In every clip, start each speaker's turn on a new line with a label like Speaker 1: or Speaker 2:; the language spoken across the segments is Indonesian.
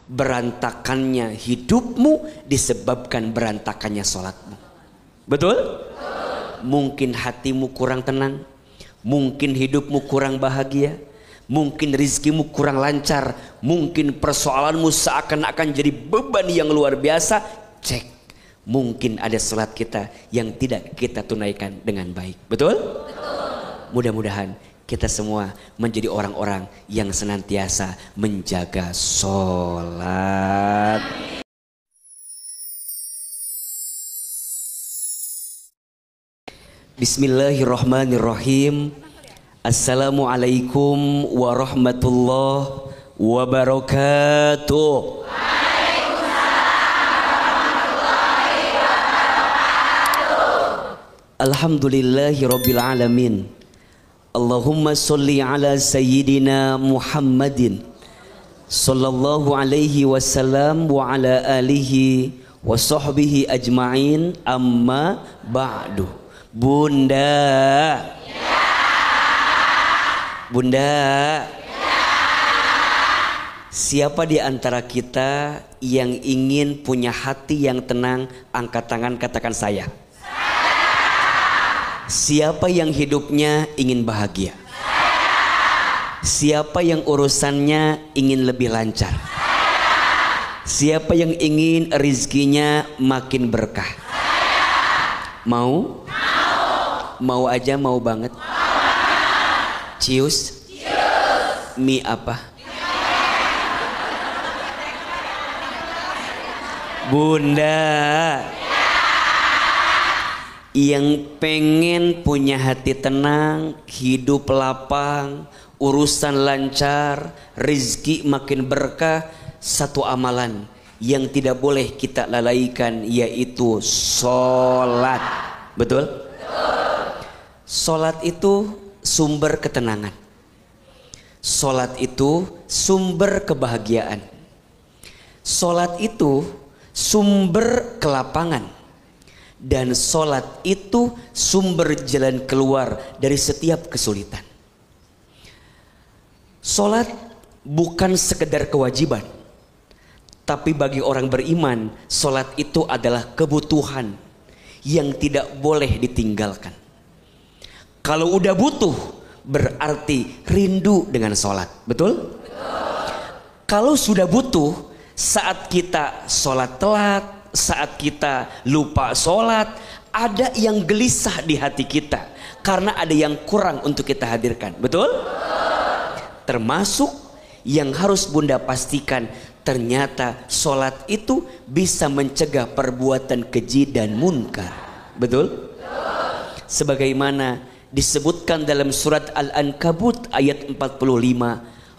Speaker 1: berantakannya hidupmu disebabkan berantakannya sholatmu. Betul? Mungkin hatimu kurang tenang, mungkin hidupmu kurang bahagia, mungkin rizkimu kurang lancar, mungkin persoalanmu seakan-akan jadi beban yang luar biasa. Cek, mungkin ada sholat kita yang tidak kita tunaikan dengan baik. Betul? Mudah-mudahan kita semua menjadi orang-orang yang senantiasa menjaga sholat. Bismillahirrahmanirrahim. Assalamualaikum warahmatullahi wabarakatuh. Alhamdulillahirabbil alamin. Allahumma sholli ala sayyidina Muhammadin sallallahu alaihi wasallam wa ala alihi wa sahbihi ajma'in, amma ba'du. Bunda, Bunda, siapa di antara kita yang ingin punya hati yang tenang? Angkat tangan, katakan saya. Siapa yang hidupnya ingin bahagia? Siapa yang urusannya ingin lebih lancar? Siapa yang ingin rizkinya makin berkah? Mau? Mau aja, mau banget. Cius? Mie apa? Bunda, yang pengen punya hati tenang, hidup lapang, urusan lancar, rezeki makin berkah, satu amalan yang tidak boleh kita lalaikan, yaitu sholat. Betul? Sholat itu sumber ketenangan. Sholat itu sumber kebahagiaan. Sholat itu sumber kelapangan. Dan sholat itu sumber jalan keluar dari setiap kesulitan. Sholat bukan sekedar kewajiban, tapi bagi orang beriman, sholat itu adalah kebutuhan yang tidak boleh ditinggalkan. Kalau udah butuh, berarti rindu dengan sholat. Betul? Kalau sudah butuh, saat kita sholat telat, saat kita lupa sholat, ada yang gelisah di hati kita karena ada yang kurang untuk kita hadirkan. Betul? Termasuk yang harus Bunda pastikan, ternyata sholat itu bisa mencegah perbuatan keji dan munkar. Betul? Sebagaimana disebutkan dalam surat Al-Ankabut ayat 45,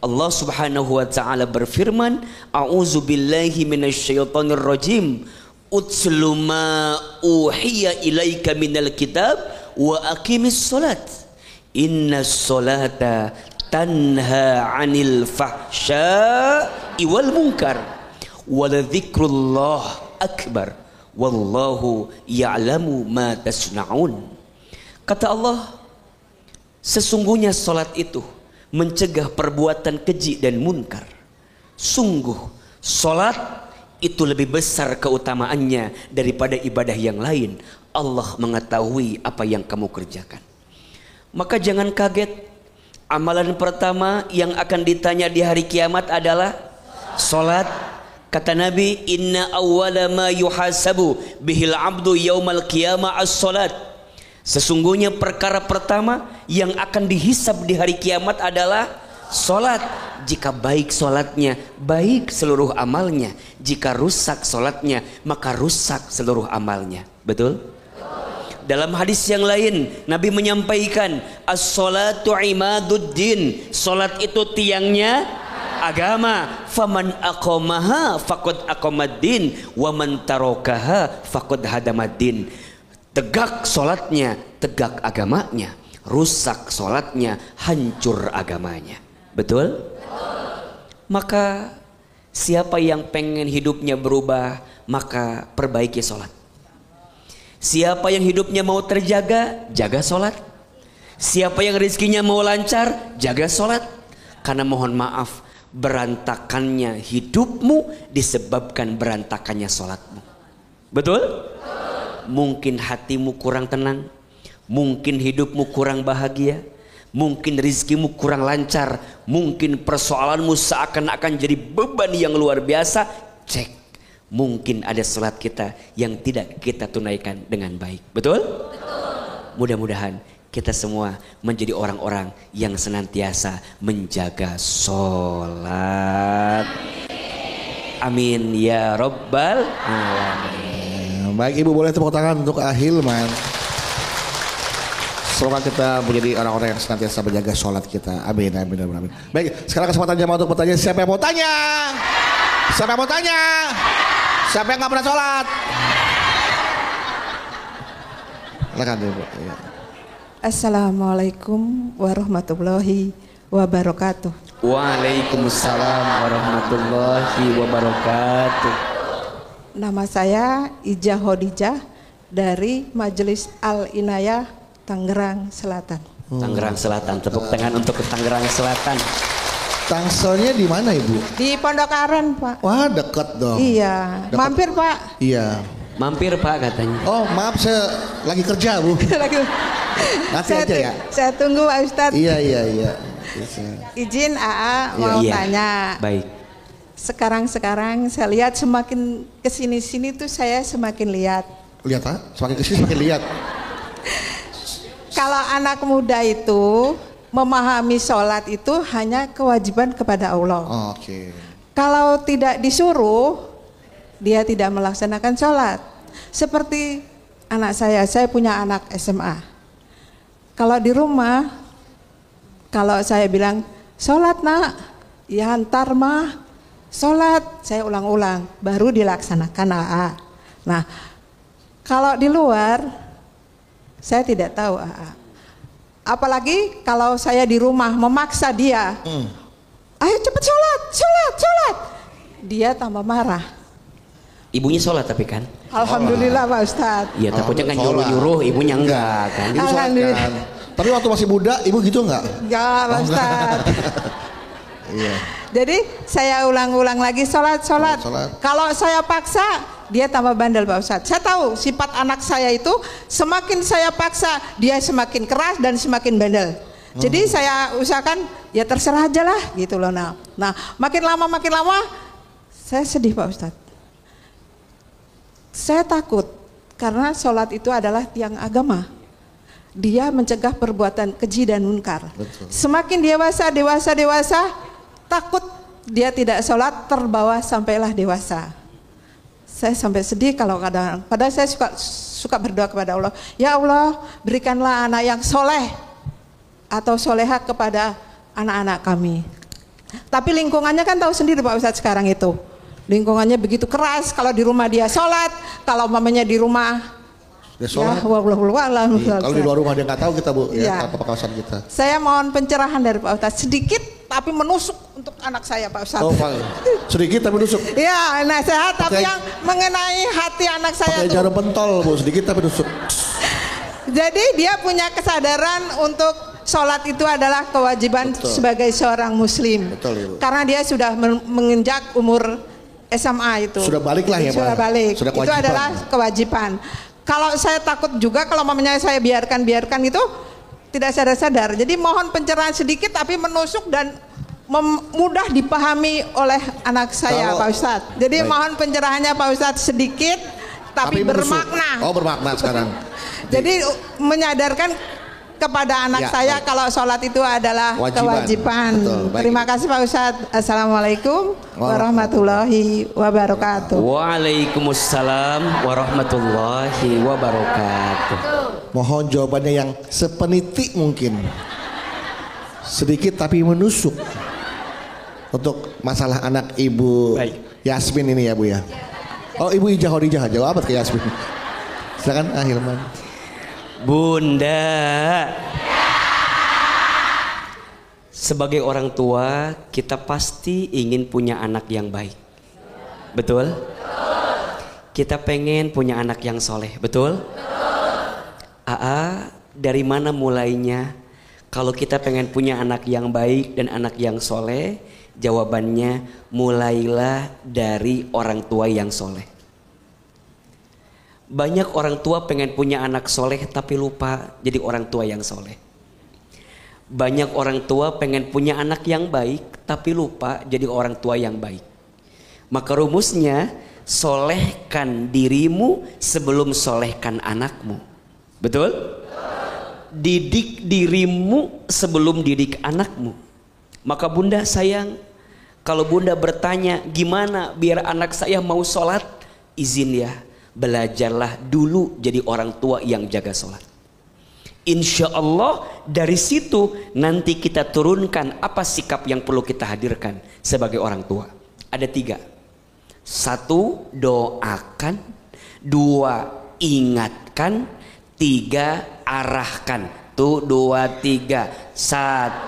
Speaker 1: Allah subhanahu wa ta'ala berfirman, A'udzu billahi minasyaitonir rajim, Utslu ma uhiya ilaika minal kitab wa aqimis sholat, inna sholata tanha anil fahsya'i wal munkar, waladzikrullah akbar, wallahu ya'lamu ma tasna'un. Kata Allah, sesungguhnya sholat itu mencegah perbuatan keji dan munkar. Sungguh sholat itu lebih besar keutamaannya daripada ibadah yang lain. Allah mengetahui apa yang kamu kerjakan. Maka jangan kaget, amalan pertama yang akan ditanya di hari kiamat adalah sholat. Kata Nabi, inna awwala ma yuhasabu bihil abdu yaumal qiyamah as-sholat. Sesungguhnya perkara pertama yang akan dihisab di hari kiamat adalah sholat. Jika baik sholatnya, baik seluruh amalnya. Jika rusak sholatnya, maka rusak seluruh amalnya. Betul? Dalam hadis yang lain, Nabi menyampaikan, as-sholatu imaduddin. Sholat itu tiangnya agama. Faman aqamaha faqad aqamaddin, wa man tarakaha faqad hadamaddin. Tegak sholatnya, tegak agamanya. Rusak sholatnya, hancur agamanya. Betul? Maka siapa yang pengen hidupnya berubah, maka perbaiki sholat. Siapa yang hidupnya mau terjaga, jaga sholat. Siapa yang rezekinya mau lancar, jaga sholat. Karena mohon maaf, berantakannya hidupmu disebabkan berantakannya sholatmu. Betul? Mungkin hatimu kurang tenang, mungkin hidupmu kurang bahagia, mungkin rizkimu kurang lancar, mungkin persoalanmu seakan-akan jadi beban yang luar biasa. Cek, mungkin ada sholat kita yang tidak kita tunaikan dengan baik. Betul? Mudah-mudahan kita semua menjadi orang-orang yang senantiasa menjaga sholat. Amin ya Rabbal Alamin.
Speaker 2: Baik, Ibu boleh tepuk tangan untuk Ahilman. Semoga kita menjadi orang-orang yang senantiasa menjaga sholat kita. Amin, amin, amin, amin. Baik, sekarang kesempatan jamaah untuk bertanya. Siapa yang mau tanya? Siapa yang mau tanya? Siapa yang gak pernah sholat? Silakan Ibu. Ya.
Speaker 3: Assalamualaikum warahmatullahi wabarakatuh.
Speaker 1: Waalaikumsalam warahmatullahi wabarakatuh.
Speaker 3: Nama saya Ijah Hodijah dari Majelis Al-Inayah Tangerang Selatan.
Speaker 1: Tangerang Selatan, tepuk tangan untuk Tangerang Selatan.
Speaker 2: Tangselnya di mana Ibu?
Speaker 3: Di Pondokaren, Pak.
Speaker 2: Wah, dekat dong.
Speaker 3: Iya,
Speaker 2: Deket.
Speaker 3: mampir Pak.
Speaker 2: Iya.
Speaker 1: Mampir Pak katanya.
Speaker 2: Oh maaf, saya lagi kerja Bu. Nanti aja ya.
Speaker 3: Saya tunggu Pak Ustadz.
Speaker 2: Iya, iya, iya. Bisa.
Speaker 3: Izin AA mau
Speaker 1: Iya.
Speaker 3: tanya.
Speaker 1: Baik.
Speaker 3: Sekarang saya lihat semakin kesini-sini tuh saya semakin lihat.
Speaker 2: Lihat Pak, semakin kesini semakin lihat.
Speaker 3: Kalau anak muda itu memahami sholat itu hanya kewajiban kepada Allah.
Speaker 2: Oh, oke.
Speaker 3: Kalau tidak disuruh, dia tidak melaksanakan sholat. Seperti anak saya punya anak SMA. Kalau di rumah, kalau saya bilang, sholat nak, ya antar mah, sholat, saya ulang-ulang, baru dilaksanakan AA. Nah, kalau di luar, saya tidak tahu AA. Apalagi kalau saya di rumah memaksa dia, ayo cepet sholat, sholat, sholat. Dia tambah marah.
Speaker 1: Ibunya sholat tapi kan?
Speaker 3: Alhamdulillah Pak Ustadz.
Speaker 1: Iya, takutnya kan nyuruh-nyuruh, ibunya enggak kan?
Speaker 2: Ibu sholat
Speaker 3: Alhamdulillah.
Speaker 2: kan. Tapi waktu masih muda, Ibu gitu enggak?
Speaker 3: Enggak Pak Ustadz.
Speaker 2: Iya.
Speaker 3: Jadi saya ulang-ulang lagi sholat.
Speaker 2: Sholat.
Speaker 3: Kalau saya paksa, dia tambah bandel Pak Ustadz. Saya tahu sifat anak saya itu semakin saya paksa, dia semakin keras dan semakin bandel. Jadi saya usahakan ya terserah aja lah gitu loh. Nah makin lama saya sedih Pak Ustadz. Saya takut karena sholat itu adalah tiang agama. Dia mencegah perbuatan keji dan munkar.
Speaker 2: Betul.
Speaker 3: Semakin dewasa, takut dia tidak sholat, terbawa sampailah dewasa. Saya sampai sedih kalau kadang, padahal saya suka berdoa kepada Allah. Ya Allah, berikanlah anak yang soleh atau soleha kepada anak-anak kami. Tapi lingkungannya kan tahu sendiri Pak Ustadz sekarang itu. Lingkungannya begitu keras, kalau di rumah dia sholat, kalau mamanya di rumah
Speaker 2: Dia sholat.
Speaker 3: ya wallahualam.
Speaker 2: Iya. Kalau di luar rumah dia nggak tahu kita Bu, ya
Speaker 3: Iya.
Speaker 2: apa kawasan kita.
Speaker 3: Saya mohon pencerahan dari Pak Ustadz sedikit tapi menusuk untuk anak saya Pak Ustadz.
Speaker 2: Oh Pak, sedikit tapi nusuk.
Speaker 3: Ya nasihat tapi
Speaker 2: Pakai-
Speaker 3: yang mengenai hati anak saya
Speaker 2: Pakai
Speaker 3: tuh.
Speaker 2: jarum pentol Bu, sedikit tapi nusuk.
Speaker 3: Jadi dia punya kesadaran untuk sholat itu adalah kewajiban
Speaker 2: Betul.
Speaker 3: sebagai seorang muslim.
Speaker 2: Betul, Ibu.
Speaker 3: Karena dia sudah menginjak umur SMA itu.
Speaker 2: Sudah balik lah ya, Pak.
Speaker 3: Sudah balik.
Speaker 2: Sudah
Speaker 3: Itu
Speaker 2: kewajiban.
Speaker 3: adalah kewajiban. Kalau saya takut juga kalau mamanya saya biarkan itu tidak sadar-sadar. Jadi mohon pencerahan sedikit tapi menusuk dan mudah dipahami oleh anak saya
Speaker 2: Kalau-
Speaker 3: Pak Ustadz. Jadi
Speaker 2: Baik.
Speaker 3: mohon pencerahannya Pak Ustadz sedikit tapi
Speaker 2: menusuk.
Speaker 3: bermakna.
Speaker 2: Oh bermakna sekarang.
Speaker 3: Jadi menyadarkan kepada anak
Speaker 2: Ya,
Speaker 3: saya
Speaker 2: baik.
Speaker 3: kalau sholat itu adalah
Speaker 2: Kewajiban.
Speaker 3: kewajiban.
Speaker 2: Betul, baik.
Speaker 3: Terima kasih Pak Ustadz. Assalamualaikum warahmatullahi wabarakatuh.
Speaker 1: Waalaikumsalam warahmatullahi wabarakatuh.
Speaker 2: Mohon jawabannya yang sepenitik mungkin. Sedikit tapi menusuk. Untuk masalah anak Ibu
Speaker 1: Baik.
Speaker 2: Yasmin ini ya Bu ya. Oh Ibu Ijah Hodijah, jawab apa ke Yasmin? Silakan Ahilman.
Speaker 1: Bunda, sebagai orang tua kita pasti ingin punya anak yang baik. Betul? Kita pengen punya anak yang soleh, betul? AA, dari mana mulainya? Kalau kita pengen punya anak yang baik dan anak yang soleh, Jawabannya, mulailah dari orang tua yang soleh. Banyak orang tua pengen punya anak soleh tapi lupa jadi orang tua yang soleh. Banyak orang tua pengen punya anak yang baik tapi lupa jadi orang tua yang baik. Maka rumusnya, solehkan dirimu sebelum solehkan anakmu. Betul? Didik dirimu sebelum didik anakmu. Maka bunda sayang, kalau bunda bertanya gimana biar anak saya mau sholat, izin ya, belajarlah dulu jadi orang tua yang jaga sholat. Insya Allah dari situ nanti kita turunkan apa sikap yang perlu kita hadirkan sebagai orang tua. Ada 3. 1, doakan. 2, ingatkan. 3, arahkan. Tuh 2, 3. 1,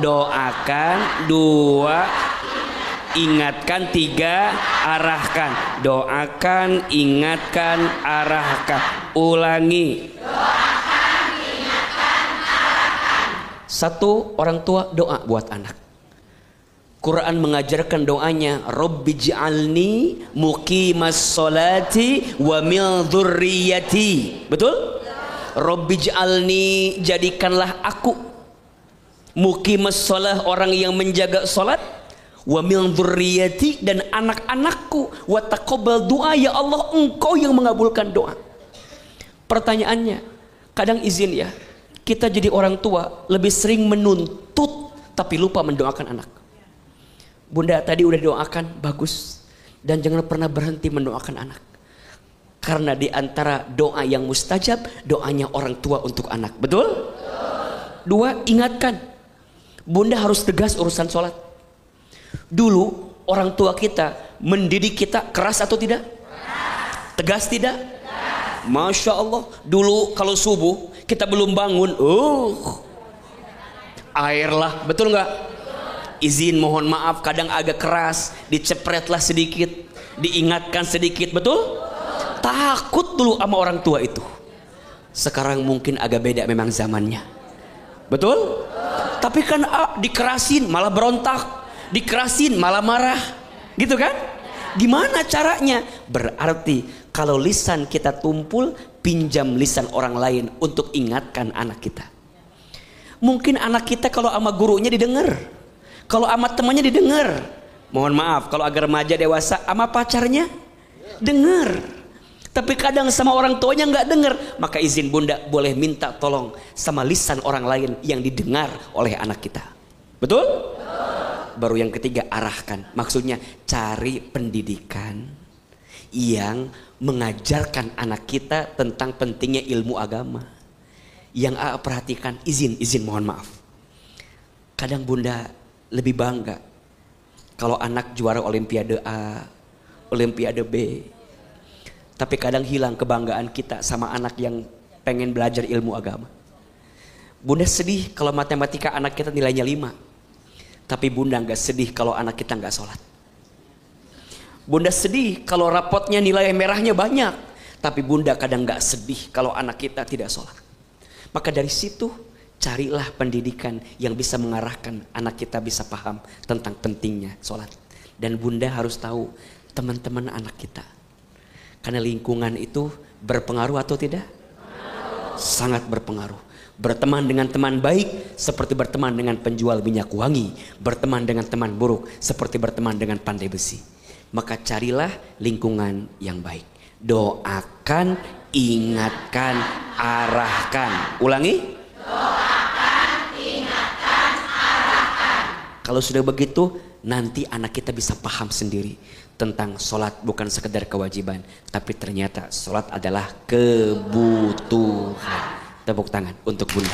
Speaker 1: doakan. 2, ingatkan. 3, arahkan. Doakan, ingatkan, arahkan. Ulangi. 1, orang tua doa buat anak. Quran mengajarkan doanya, Rabbij'alni muqimas sholati wa min dzurriyyati. Betul? Rabbij'alni, jadikanlah aku muqimas shalah, orang yang menjaga salat, wa min dzurriyyati, dan anak-anakku, wa taqabbal doa, ya Allah engkau yang mengabulkan doa. Pertanyaannya, kadang izin ya, kita jadi orang tua lebih sering menuntut tapi lupa mendoakan anak. Bunda tadi udah doakan, bagus. Dan jangan pernah berhenti mendoakan anak. Karena di antara doa yang mustajab, doanya orang tua untuk anak. Betul? 2, ingatkan. Bunda harus tegas urusan sholat. Dulu orang tua kita mendidik kita keras atau tidak? Tegas tidak? Masya Allah. Dulu kalau subuh kita belum bangun, air lah, betul nggak? Izin mohon maaf kadang agak keras, dicepretlah sedikit, diingatkan sedikit, betul? Takut dulu sama orang tua itu. Sekarang mungkin agak beda memang zamannya, betul? Tapi kan dikerasin malah berontak, dikerasin malah marah, gitu kan? Gimana caranya? Berarti kalau lisan kita tumpul, pinjam lisan orang lain untuk ingatkan anak kita. Mungkin anak kita kalau sama gurunya didengar, kalau sama temannya didengar. Mohon maaf, kalau agak remaja dewasa sama pacarnya dengar. Tapi kadang sama orang tuanya nggak dengar. Maka izin bunda boleh minta tolong sama lisan orang lain yang didengar oleh anak kita. Betul? Baru yang ketiga, arahkan. Maksudnya cari pendidikan yang mengajarkan anak kita tentang pentingnya ilmu agama. Yang perhatikan, izin mohon maaf. Kadang bunda lebih bangga kalau anak juara olimpiade A, olimpiade B. Tapi kadang hilang kebanggaan kita sama anak yang pengen belajar ilmu agama. Bunda sedih kalau matematika anak kita nilainya 5. Tapi bunda nggak sedih kalau anak kita nggak sholat. Bunda sedih kalau rapotnya nilai merahnya banyak. Tapi bunda kadang nggak sedih kalau anak kita tidak sholat. Maka dari situ carilah pendidikan yang bisa mengarahkan anak kita bisa paham tentang pentingnya sholat. Dan bunda harus tahu teman-teman anak kita. Karena lingkungan itu berpengaruh atau tidak? Sangat berpengaruh. Berteman dengan teman baik seperti berteman dengan penjual minyak wangi. Berteman dengan teman buruk seperti berteman dengan pandai besi. Maka carilah lingkungan yang baik. Doakan, ingatkan, arahkan. Ulangi. Doakan, ingatkan, arahkan. Kalau sudah begitu, nanti anak kita bisa paham sendiri tentang sholat bukan sekedar kewajiban, tapi ternyata sholat adalah kebutuhan. Tepuk tangan untuk bunda.